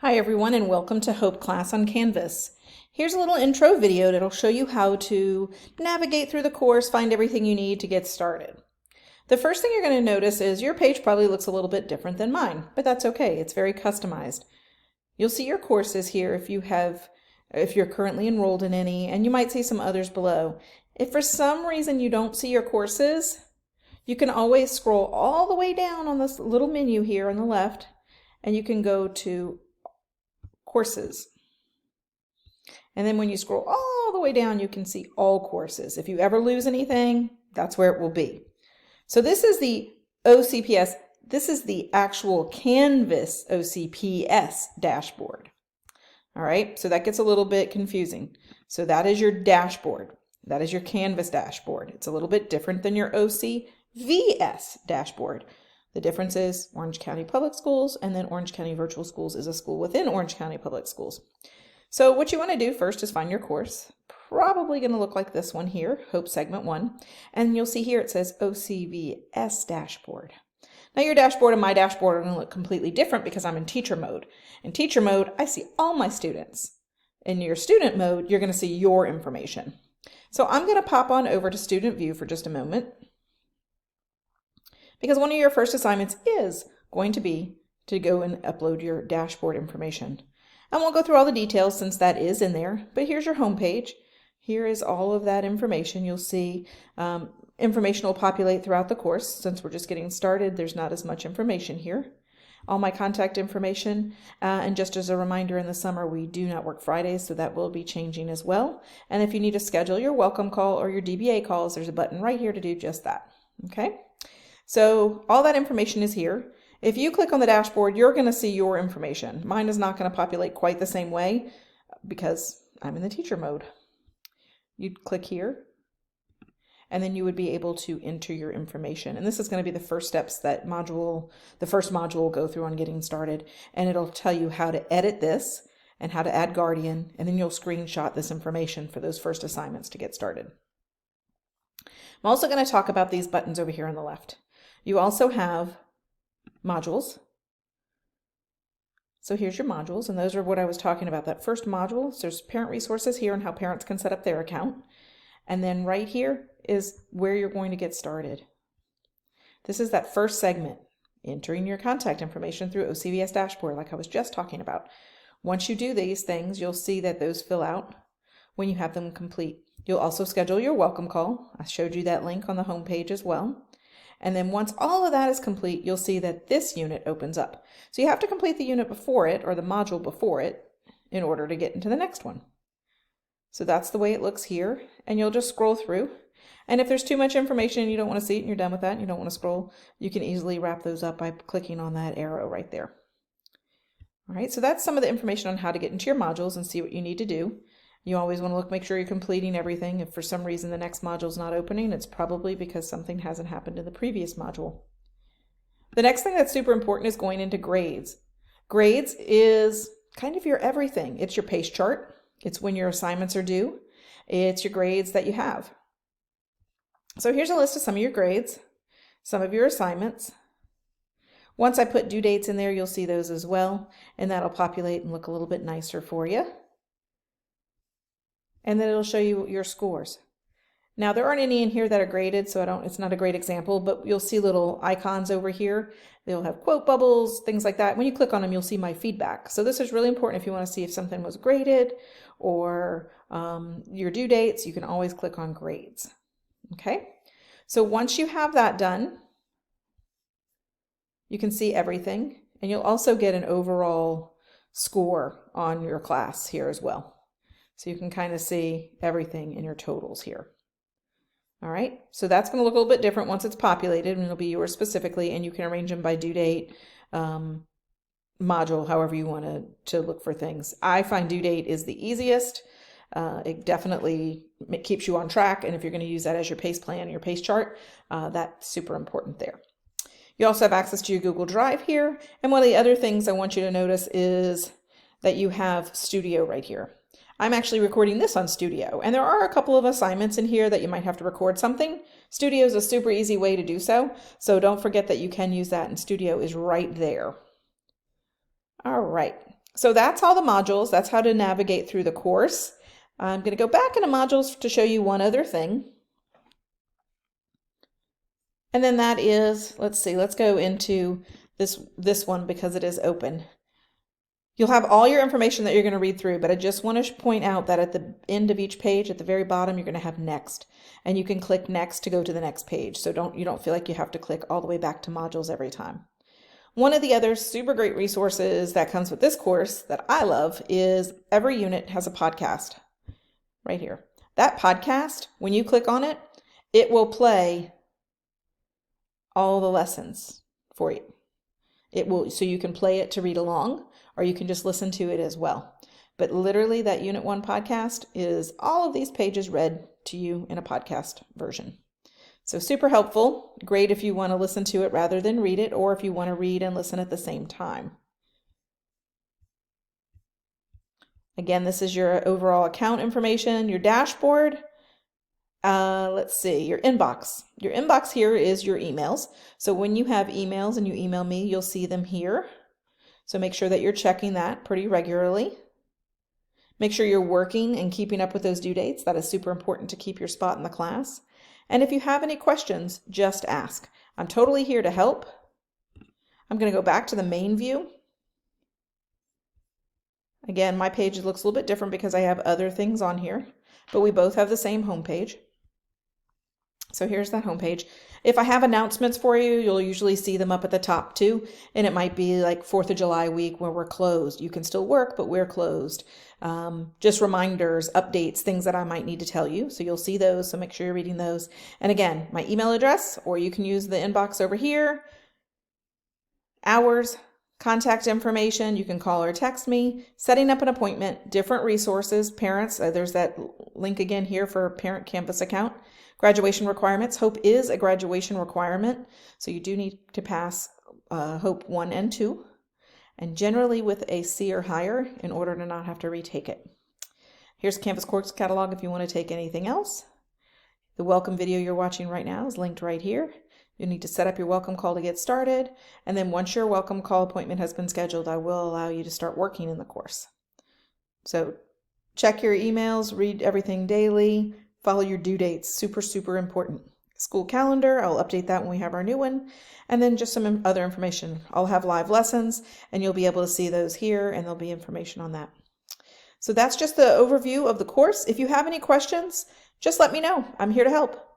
Hi everyone and welcome to Hope Class on Canvas. Here's a little intro video that'll show you how to navigate through the course, find everything you need to get started. The first thing you're going to notice is your page probably looks a little bit different than mine, but that's okay. It's very customized. You'll see your courses here if you're currently enrolled in any, and you might see some others below. If for some reason you don't see your courses, you can always scroll all the way down on this little menu here on the left, and you can go to Courses. And then when you scroll all the way down, you can see all courses. If you ever lose anything, that's where it will be. So this is the OCPS. This is the actual Canvas OCPS dashboard. All right, so that gets a little bit confusing. So that is your dashboard. That is your Canvas dashboard. It's a little bit different than your OCVS dashboard. The difference is Orange County Public Schools, and then Orange County Virtual Schools is a school within Orange County Public Schools. So what you want to do first is find your course. Probably going to look like this one here, Hope Segment 1. And you'll see here it says OCVS Dashboard. Now your dashboard and my dashboard are going to look completely different because I'm in teacher mode. In teacher mode, I see all my students. In your student mode, you're going to see your information. So I'm going to pop on over to Student View for just a moment, because one of your first assignments is going to be to go and upload your dashboard information. And we'll go through all the details since that is in there, but here's your home page. Here is all of that information. You'll see information will populate throughout the course. Since we're just getting started, there's not as much information here. All my contact information, and just as a reminder, in the summer we do not work Fridays, so that will be changing as well. And if you need to schedule your welcome call or your DBA calls, there's a button right here to do just that. Okay? So all that information is here. If you click on the dashboard, you're going to see your information. Mine is not going to populate quite the same way because I'm in the teacher mode. You'd click here, and then you would be able to enter your information. And this is going to be the first steps that the first module will go through on getting started. And it'll tell you how to edit this and how to add Guardian, and then you'll screenshot this information for those first assignments to get started. I'm also going to talk about these buttons over here on the left. You also have modules. So here's your modules, and those are what I was talking about. That first module, so there's parent resources here and how parents can set up their account. And then right here is where you're going to get started. This is that first segment, entering your contact information through OCVS dashboard, like I was just talking about. Once you do these things, you'll see that those fill out when you have them complete. You'll also schedule your welcome call. I showed you that link on the home page as well. And then once all of that is complete, you'll see that this unit opens up. So you have to complete the unit before it, or the module before it, in order to get into the next one. So that's the way it looks here. And you'll just scroll through. And if there's too much information and you don't want to see it and you're done with that and you don't want to scroll, you can easily wrap those up by clicking on that arrow right there. All right, so that's some of the information on how to get into your modules and see what you need to do. You always want to make sure you're completing everything. If for some reason the next module is not opening, it's probably because something hasn't happened in the previous module. The next thing that's super important is going into grades. Grades is kind of your everything. It's your pace chart. It's when your assignments are due. It's your grades that you have. So here's a list of some of your grades, some of your assignments. Once I put due dates in there, you'll see those as well, and that'll populate and look a little bit nicer for you. And then it'll show you your scores. Now there aren't any in here that are graded, so it's not a great example, but you'll see little icons over here. They'll have quote bubbles, things like that. When you click on them, you'll see my feedback. So this is really important if you want to see if something was graded or your due dates. You can always click on grades. Okay, so once you have that done, you can see everything, and you'll also get an overall score on your class here as well. So you can kind of see everything in your totals here. All right, so that's going to look a little bit different once it's populated, and it'll be yours specifically, and you can arrange them by due date, module, however you want to look for things. I find due date is the easiest. It definitely keeps you on track, and if you're going to use that as your pace plan, your pace chart, that's super important there. You also have access to your Google Drive here, and one of the other things I want you to notice is that you have Studio right here. I'm actually recording this on Studio, and there are a couple of assignments in here that you might have to record something. Studio is a super easy way to do so, so don't forget that you can use that, and Studio is right there. All right, So that's all the modules. That's how to navigate through the course. I'm going to go back into modules to show you one other thing. And then that is, let's go into this one because it is open. You'll have all your information that you're going to read through, but I just want to point out that at the end of each page, at the very bottom, you're going to have next, and you can click next to go to the next page. So you don't feel like you have to click all the way back to modules every time. One of the other super great resources that comes with this course that I love is every unit has a podcast right here. That podcast, when you click on it, it will play all the lessons for you. It will, so you can play it to read along, or you can just listen to it as well. But literally that Unit 1 podcast is all of these pages read to you in a podcast version. So super helpful. Great if you want to listen to it rather than read it, or if you want to read and listen at the same time. Again, this is your overall account information, your dashboard. Let's see, your inbox. Your inbox here is your emails. So when you have emails and you email me, you'll see them here. So make sure that you're checking that pretty regularly. Make sure you're working and keeping up with those due dates. That is super important to keep your spot in the class. And if you have any questions, just ask. I'm totally here to help. I'm going to go back to the main view. Again, my page looks a little bit different because I have other things on here, but we both have the same home page. So here's that home page. If I have announcements for you, you'll usually see them up at the top too. And it might be like 4th of July week where we're closed. You can still work, but we're closed. Just reminders, updates, things that I might need to tell you. So you'll see those. So make sure you're reading those. And again, my email address, or you can use the inbox over here. Hours, contact information. You can call or text me. Setting up an appointment, different resources, parents. There's that link again here for a parent Canvas account. Graduation requirements. HOPE is a graduation requirement, so you do need to pass HOPE 1 and 2, and generally with a C or higher in order to not have to retake it. Here's Canvas course catalog if you want to take anything else. The welcome video you're watching right now is linked right here. You need to set up your welcome call to get started, and then once your welcome call appointment has been scheduled, I will allow you to start working in the course. So check your emails, read everything daily, follow your due dates, super, super important. School calendar, I'll update that when we have our new one. And then just some other information. I'll have live lessons and you'll be able to see those here and there'll be information on that. So that's just the overview of the course. If you have any questions, just let me know. I'm here to help.